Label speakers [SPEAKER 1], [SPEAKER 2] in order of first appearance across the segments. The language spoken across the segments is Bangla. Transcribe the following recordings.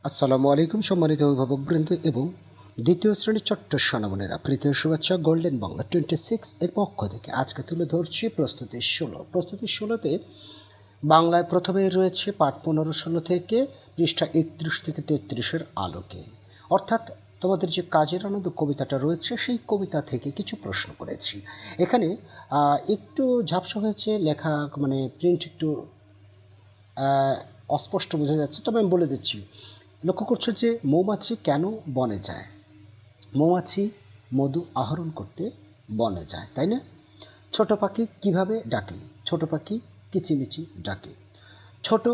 [SPEAKER 1] আসসালামু আলাইকুম সম্মানিত অভিভাবকবৃন্দ এবং দ্বিতীয় শ্রেণীর ছোট্ট সোনামণিরা, প্রীতীয় শুভেচ্ছা গোল্ডেন বাংলা 26 এর পক্ষ থেকে আজকে তুলে ধরছি প্রস্তুতি 16তে বাংলায় প্রথমেই রয়েছে পাঠ 15-16 থেকে পৃষ্ঠা 31 থেকে 33-এর আলোকে, অর্থাৎ তোমাদের যে কাজের আনন্দ কবিতাটা রয়েছে সেই কবিতা থেকে কিছু প্রশ্ন করেছি। এখানে একটু ঝাপসা হয়েছে লেখা, মানে প্রিন্ট একটু অস্পষ্ট বোঝা যাচ্ছে, তবে আমি বলে দিচ্ছি। লক্ষ্য করছো যে মৌমাছি কেন বনে যায়? মৌমাছি মধু আহরণ করতে বনে যায়, তাই না? ছোট পাখি কিভাবে ডাকে? ছোট পাখি কিচিমিচি ডাকে। ছোট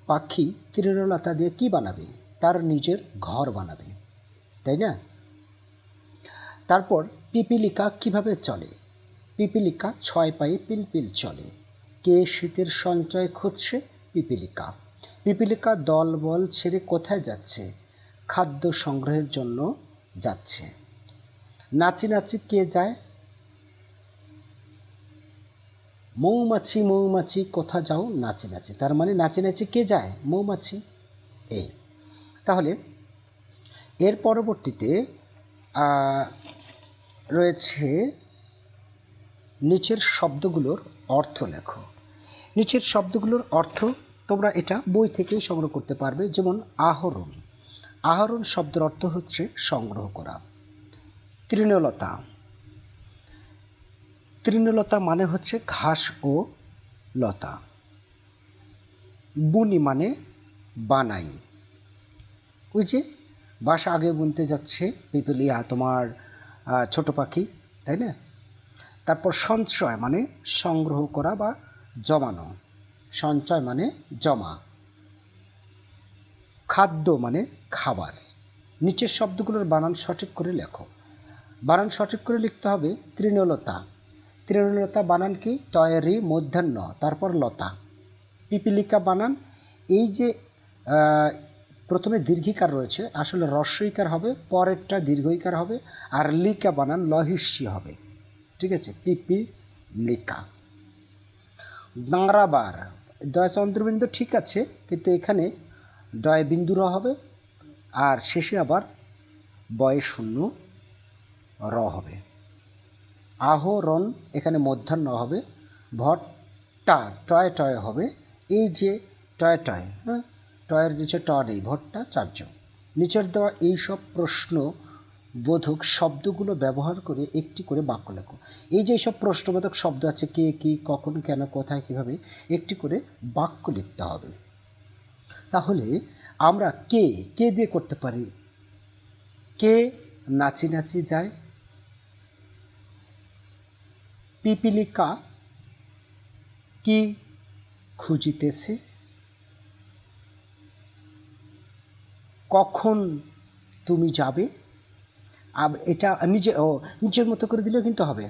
[SPEAKER 1] পাখি তৃণলতা দিয়ে কি বানাবে? তার নিজের ঘর বানাবে, তাই না? তারপর পিপিলিকা কিভাবে চলে? পিপিলিকা 6 পায়ে পিলপিল চলে। কে শীতের সঞ্চয় খুঁজছে? পিপিলিকা। পিপিলিকা দলবল ছেড়ে কোথায় যাচ্ছে? খাদ্য সংগ্রহের জন্য যাচ্ছে। নাচি নাচি কে যায়? মৌমাছি মৌমাছি কোথা যাও নাচি নাচি। তার মানে নাচি নাচি কে যায়? মৌমাছি। এই তাহলে এর পরবর্তীতে রয়েছে নিচের শব্দগুলোর অর্থ লেখো। নিচের শব্দগুলোর অর্থ তোমরা এটা বই থেকেই সংগ্রহ করতে পারবে। যেমন আহরণ, আহরণ শব্দের অর্থ হচ্ছে সংগ্রহ করা। তৃণলতা, তৃণলতা মানে হচ্ছে ঘাস ও লতা। বুনি মানে বানাই, ওই যে বাসা আগে বুনতে যাচ্ছে পিপিলিয়া, তোমার ছোট পাখি, তাই না? তারপর সঞ্চয় মানে সংগ্রহ করা বা জমানো, সঞ্চয় মানে জমা। খাদ্য মানে খাবার। নিচের শব্দগুলোর বানান সঠিক করে লেখো। বানান সঠিক করে লিখতে হবে। তৃণলতা, তৃণলতা বানান কি? তয়েরি মধ্যাহ্ন তারপর লতা। পিপিলিকা বানান এই যে প্রথমে দীর্ঘিকার রয়েছে, আসলে হ্রস্বইকার হবে, পরেরটা দীর্ঘইকার হবে, আর লিকা বানান লহিষ্যি হবে, ঠিক আছে? পিপিলিকা। দাঁড়াবার, দয় চন্দ্রবিন্দু ঠিক আছে, কিন্তু এখানে ডয় বিন্দু র হবে, আর শেষে আবার বয়ে শূন্য র হবে। আহরণ এখানে মধ্যাহ্ন হবে। ভট্টা টয় টয় হবে। এই যে টয় টয়, হ্যাঁ, টয়ের নিচে ট নেই, ভট্টা চার্য। নিচের দেওয়া এইসব প্রশ্ন বোধক শব্দগুলো ব্যবহার করে একটি করে বাক্য লেখো। এই যে এইসব প্রশ্নবোধক শব্দ আছে, কে, কি, কখন, কেন, কোথায়, কীভাবে, একটি করে বাক্য লিখতে হবে। তাহলে আমরা কে কে দিয়ে করতে পারি। কে নাচি নাচি যায়। পিপিলিকা কি খুঁজিতেছে। কখন তুমি যাবে। এটা নিজের মতো করে দিলেও কিন্তু হবে।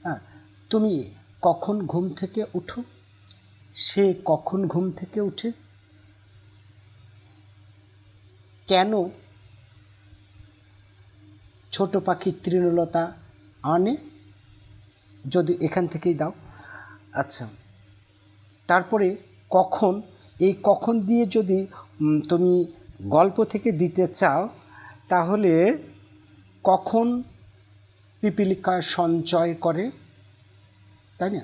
[SPEAKER 1] হ্যাঁ, তুমি কখন ঘুম থেকে উঠো। সে কখন ঘুম থেকে উঠে। কেন ছোট পাখি তৃণলতা আনে, যদি এখান থেকেই দাও। আচ্ছা, তারপরে কখন, এই কখন দিয়ে যদি তুমি গল্প থেকে দিতে চাও, তাহলে কখন পিপিলিকা সঞ্চয় করে, তাই না?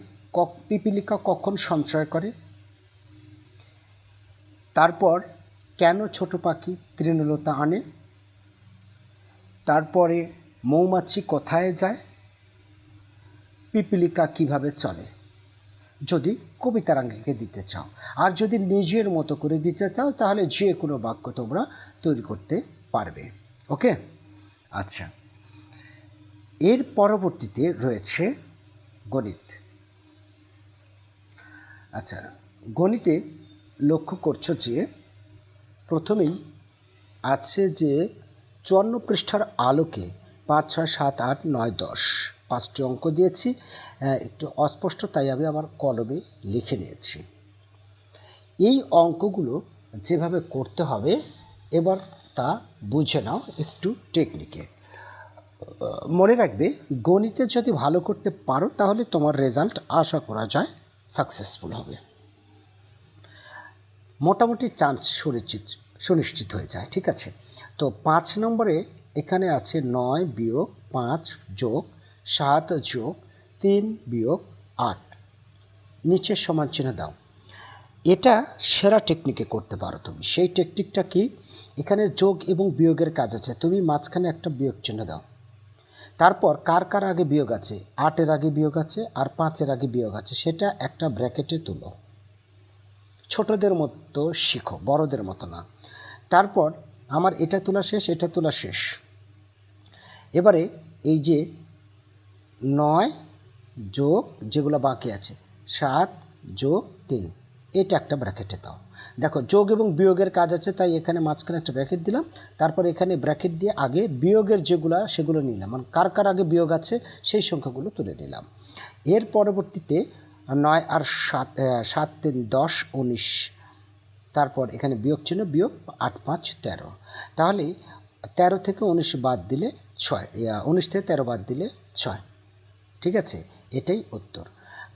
[SPEAKER 1] পিপিলিকা কখন সঞ্চয় করে। তারপর কেন ছোট পাখি তৃণলতা আনে। তারপরে মৌমাছি কোথায় যায়। পিপিলিকা কিভাবে চলে, যদি কবিতার আঙ্গিকে দিতে চাও। আর যদি নিজের মতো করে দিতে চাও, তাহলে যে কোনো বাক্য তোমরা তৈরি করতে পারবে। ওকে, আচ্ছা। এর পরবর্তীতে রয়েছে গণিত। আচ্ছা, গণিতে লক্ষ্য করছো যে প্রথমেই আছে যে 54 পৃষ্ঠার আলোকে 5, 6, 7, 8, 9, 10 5টি অঙ্ক দিয়েছি। একটু অস্পষ্ট, তাই আমি আমার কলমে লিখে নিয়েছি। এই অঙ্কগুলো যেভাবে করতে হবে এবার তা বুঝে নাও একটু টেকনিকে। মনে রাখবে, গণিতে যদি ভালো করতে পারো তাহলে তোমার রেজাল্ট আশা করা যায় সাকসেসফুল হবে। মোটামুটি চান্স সুনিশ্চিত হয়ে যায়। ঠিক আছে, তো 5 নম্বরে এখানে আছে 9 বিয়োগ 5 যোগ 7 যোগ 3 বিয়োগ 8, নিচের সমান চিহ্ন দাও। এটা সেরা টেকনিকে করতে পারো তুমি। সেই টেকনিকটা কি, এখানে যোগ এবং বিয়োগের কাজ আছে, তুমি মাঝখানে একটা বিয়োগ চিহ্ন দাও। তারপর কার কার আগে বিয়োগ আছে, 8-এর আগে বিয়োগ আছে আর 5-এর আগে বিয়োগ আছে, সেটা একটা ব্র্যাকেটে তুলো। ছোটদের মতো শিখো, বড়দের মতো না। তারপর আমার এটা তোলা শেষ, এটা তোলা শেষ। এবারে এই যে 9 যোগ যেগুলো বাকি আছে 7 যোগ 3, এটা একটা ব্র্যাকেটে দাও। দেখো যোগ এবং বিয়োগের কাজ আছে, তাই এখানে মাঝখানে একটা ব্র্যাকেট দিলাম। তারপর এখানে ব্র্যাকেট দিয়ে আগে বিয়োগের যেগুলো সেগুলো নিলাম, মানে কার কার আগে বিয়োগ আছে সেই সংখ্যাগুলো তুলে নিলাম। এর পরবর্তীতে 9 আর 7 3 10 19, তারপর এখানে বিয়োগ চিহ্ন, বিয়োগ 8 5 13। তাহলে 13 থেকে 19 বাদ দিলে 6, 19 থেকে 13 বাদ দিলে 6। ঠিক আছে, এটাই উত্তর।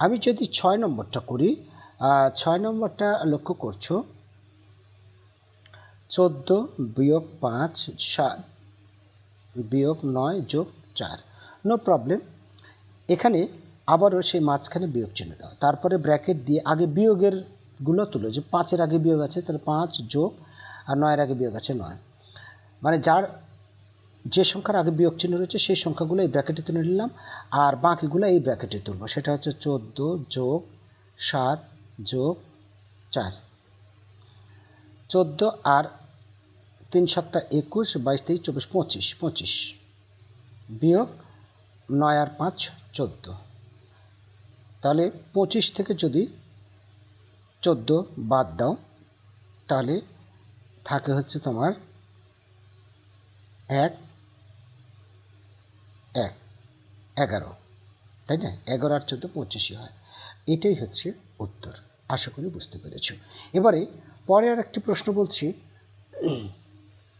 [SPEAKER 1] আমি যদি 6 নম্বরটা করি, 6 নম্বরটা লক্ষ্য করছো, 14 বিয়োগ 5 7 বিয়োগ 9 যোগ 4, নো প্রবলেম। এখানে আবারও সেই মাঝখানে বিয়োগ চিহ্ন দাও, তারপরে ব্র্যাকেট দিয়ে আগে বিয়োগেরগুলো তুলো। যে 5-এর আগে বিয়োগ আছে তাহলে 5 যোগ, আর 9-এর আগে বিয়োগ আছে 9, মানে যার যে সংখ্যার আগে বিয়োগ চিহ্ন রয়েছে সেই সংখ্যাগুলো এই ব্র্যাকেটে তুলে নিলাম, আর বাকিগুলো এই ব্র্যাকেটে তুলব। সেটা হচ্ছে 14 যোগ 7 যোগ 4, 14 আর 3 7 21, 22 23 24 25, 25 বিয়োগ 9 আর 5 14। তাহলে 25 থেকে যদি 14 বাদ দাও তাহলে থাকে হচ্ছে তোমার 1 1 11, তাই না? 11 আর 14 25 হয়। এটাই হচ্ছে উত্তর। আশা করি বুঝতে পেরেছ। এবারে পরে আর একটি প্রশ্ন বলছি,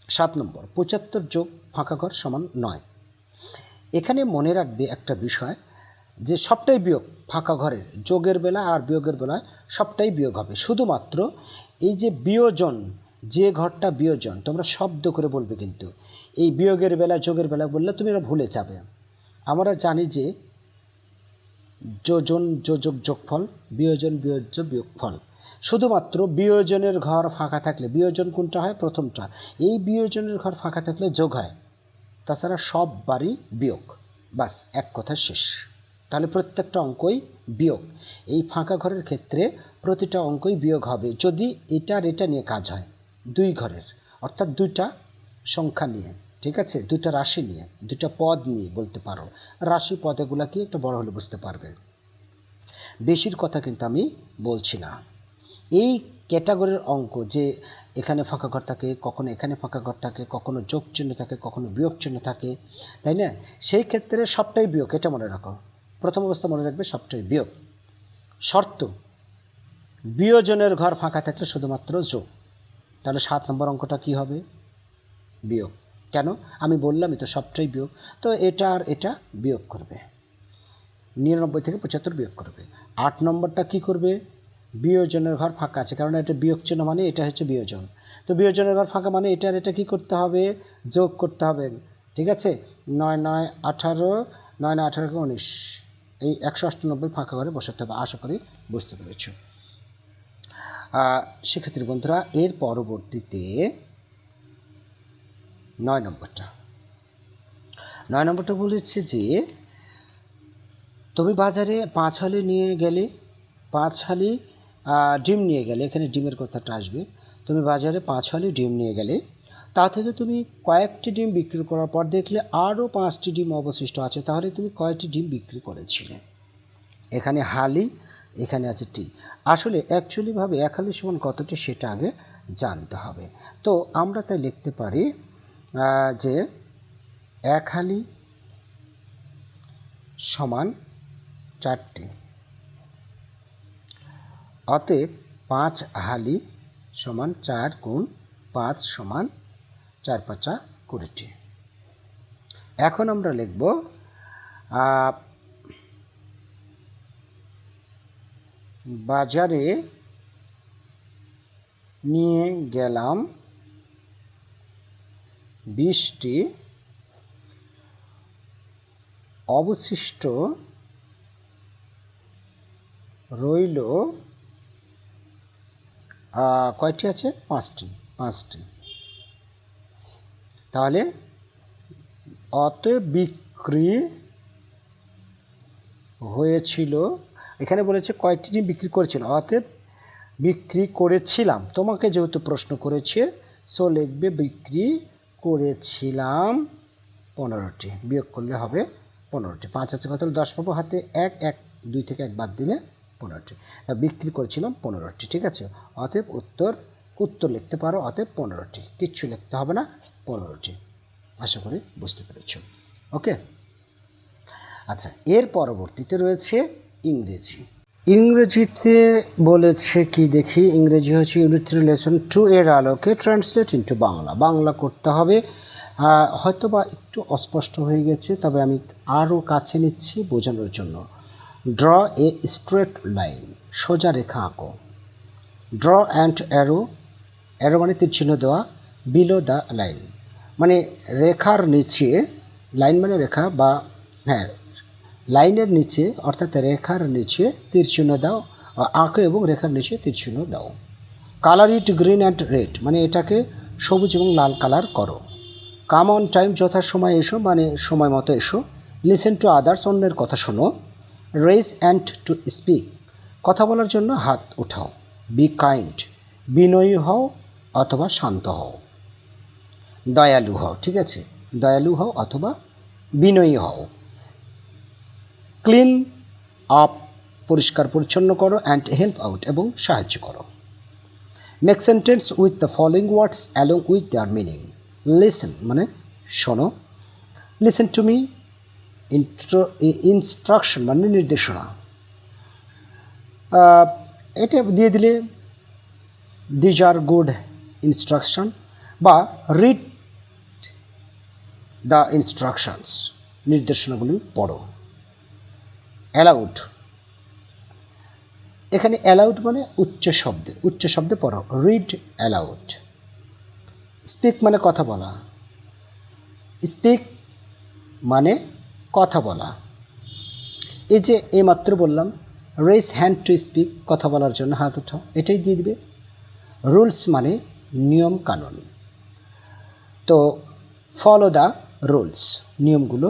[SPEAKER 1] 7 নম্বর, 75 যোগ ফাঁকা ঘর সমান 9। এখানে মনে রাখবে একটা বিষয়, যে সবটাই বিয়োগ, ফাঁকা ঘরের যোগের বেলা আর বিয়োগের বেলায় সবটাই বিয়োগ হবে। শুধুমাত্র এই যে বিয়োজন, যে ঘরটা বিয়োজন, তোমরা শব্দ করে বলবে, কিন্তু এই বিয়োগের বেলা যোগের বেলা বললে তুমি এটা ভুলে যাবে। আমরা জানি যে যোজন যোজক যোগফল, বিয়োজন বিয়োজ্য বিয়োগফল। শুধুমাত্র বিয়োজনের ঘর ফাঁকা থাকলে, বিয়োজন কোনটা হয়, প্রথমটা, এই বিয়োজনের ঘর ফাঁকা থাকলে যোগ হয়, তাছাড়া সব বারই বিয়োগ। বাস, এক কথা শেষ। তাহলে প্রত্যেকটা অঙ্কই বিয়োগ। এই ফাঁকা ঘরের ক্ষেত্রে প্রতিটা অঙ্কই বিয়োগ হবে যদি এটার এটা নিয়ে কাজ হয়, দুই ঘরের, অর্থাৎ দুইটা সংখ্যা নিয়ে। ঠিক আছে, দুইটা রাশি নিয়ে, দুইটা পদ নিয়ে বলতে পারো। রাশি পদেগুলা কি একটা বড় হলে বুঝতে পারবে। বেশির কথা কিন্তু আমি বলছি না। এই ক্যাটাগরির অঙ্ক, যে এখানে ফাঁকা ঘর থাকে, কখনো এখানে ফাঁকা ঘর থাকে, কখনো যোগ চিহ্ন থাকে, কখনো বিয়োগ চিহ্ন থাকে, তাই না? সেই ক্ষেত্রে সবটাই বিয়োগ, এটা মনে রাখো। প্রথম অবস্থা মনে রাখবে সবটাই বিয়োগ। শর্ত, বিয়োজনের ঘর ফাঁকা থাকলে শুধুমাত্র যোগ। তাহলে 7 নম্বর অঙ্কটা কি হবে? বিয়োগ। কেন? আমি বললামই তো সবটাই বিয়োগ। তো এটা আর এটা বিয়োগ করবে, 99 থেকে 75 বিয়োগ করবে। 8 নম্বরটা কি করবে? বিয়োজনের ঘর ফাঁকা আছে, কারণ এটা বিয়োগ চিহ্ন, মানে এটা হচ্ছে বিয়োজন। তো বিয়োজনের ঘর ফাঁকা মানে এটা আর এটা কী করতে হবে? যোগ করতে হবে। ঠিক আছে, 9 9 18, 9 9 18 19, এই 198 ফাঁকা ঘরে বসাতে হবে। আশা করি বুঝতে পেরেছ। শিক্ষার্থী বন্ধুরা, এর পরবর্তীতে 9 নম্বরটা বলেছে যে তুমি বাজারে 5 হালি নিয়ে গেলে, 5 হালি ডিম নিয়ে গেলে, এখানে ডিমের কথাটা আসবে। তুমি বাজারে 5 হালি ডিম নিয়ে গেলে, তা থেকে তুমি কয়েকটি ডিম বিক্রি করার পর দেখলে আরও 5টি ডিম অবশিষ্ট আছে, তাহলে তুমি কয়টি ডিম বিক্রি করেছিলে? এখানে হালি, এখানে আছে টি। আসলে অ্যাকচুয়ালিভাবে 1 হালি সমান কতটি সেটা আগে জানতে হবে। তো আমরা তাই লিখতে পারি যে 1 হালি সমান 4টি, অতএব 5 হালি সমান 4 গুণ 5 সমান 4 5 20টি। এখন আমরা লিখব বাজারে নিয়ে গেলাম 20টি অবশিষ্ট রইল কয়টি আছে? 5টি। তাহলে অতএব বিক্রি হয়েছিল, এখানে বলেছে কয়টি ডিম বিক্রি করেছিল, অতএব বিক্রি করেছিলাম। তোমাকে যেহেতু প্রশ্ন করেছে সো লিখবে বিক্রি করেছিলাম 15টি, বিয়োগ করলে হবে 15টি। 5 আছে কত? 10 পাবো হাতে, 1 2 থেকে 1 বাদ দিলে 15টি। বিক্রি করেছিলাম 15টি, ঠিক আছে। অতএব উত্তর লিখতে পারো, অতএব 15টি, কিচ্ছু লিখতে হবে না, 15টি। আশা করি বুঝতে পেরেছ। ওকে, আচ্ছা, এর পরবর্তীতে রয়েছে ইংরেজি। ইংরেজিতে বলেছে কি দেখি, ইংরেজি হচ্ছে ইউনিট 3 লেসন 2 এর আলোকে ট্রান্সলেট ইন্টু বাংলা। বাংলা করতে হবে। হয়তো বা একটু অস্পষ্ট হয়ে গেছে, তবে আমি আরও কাছে নিচ্ছি বোঝানোর জন্য। ড্র এ স্ট্রেট লাইন, সোজা রেখা আঁকো। ড্র অ্যান্ড অ্যারো, অ্যারো মানে তীর চিহ্ন দেওয়া, বিলো দ্য লাইন মানে রেখার নিচে, লাইন মানে রেখা বা হ্যাঁ লাইনের নিচে অর্থাৎ রেখার নিচে তীর চিহ্ন দাও, আঁকো এবং রেখার নিচে তীর চিহ্ন দাও। Colour it green and red মানে এটাকে সবুজ এবং লাল কালার করো। কাম অন টাইম, যথাসময়ে এসো মানে সময় মতো এসো। লিসেন টু আদার্স, অন্যের কথা শোনো। রেজ অ্যান্ড টু স্পিক, কথা বলার জন্য হাত উঠাও। বি কাইন্ড, বিনয়ী হও অথবা শান্ত হও। দয়ালু হও, ঠিক আছে, দয়ালু হও অথবা বিনয়ী হও। ক্লিন আপ, পরিষ্কার পরিচ্ছন্ন করো। অ্যান্ড হেল্প আউট, এবং সাহায্য করো। Make sentence with the following words along with their meaning. Listen মানে শোনো। লিসেন টু মি, ইনস্ট্রাকশন মানে নির্দেশনা। এটা দিয়ে দিলে দিজ আর গুড ইনস্ট্রাকশন, বা রিড দ্য ইনস্ট্রাকশনস, নির্দেশনাগুলি পড়ো। অ্যালাউড, এখানে অ্যালাউড মানে উচ্চ শব্দে পড়ো। Read aloud. স্পিক মানে কথা বলা। স্পিক মানে কথা বলা। এই যে এইমাত্র বললাম রেজ হ্যান্ড টু স্পিক, কথা বলার জন্য হাত উঠাও, এটাই দিয়ে দিবে। রুলস মানে নিয়ম কানুন। তো ফলো দ্য রুলস, নিয়মগুলো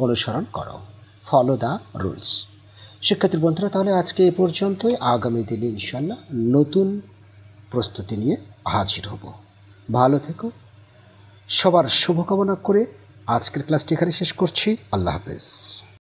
[SPEAKER 1] অনুসরণ করো। Follow the rules. শিক্ষার্থী বন্ধুরা, তাহলে আজকে এই পর্যন্তই। আগামী দিনে ইনশাল্লাহ নতুন প্রস্তুতি নিয়ে হাজির হব। ভালো থেকো, সবার শুভকামনা করে আজকের ক্লাসটি এখানে শেষ করছি। আল্লাহ হাফেজ।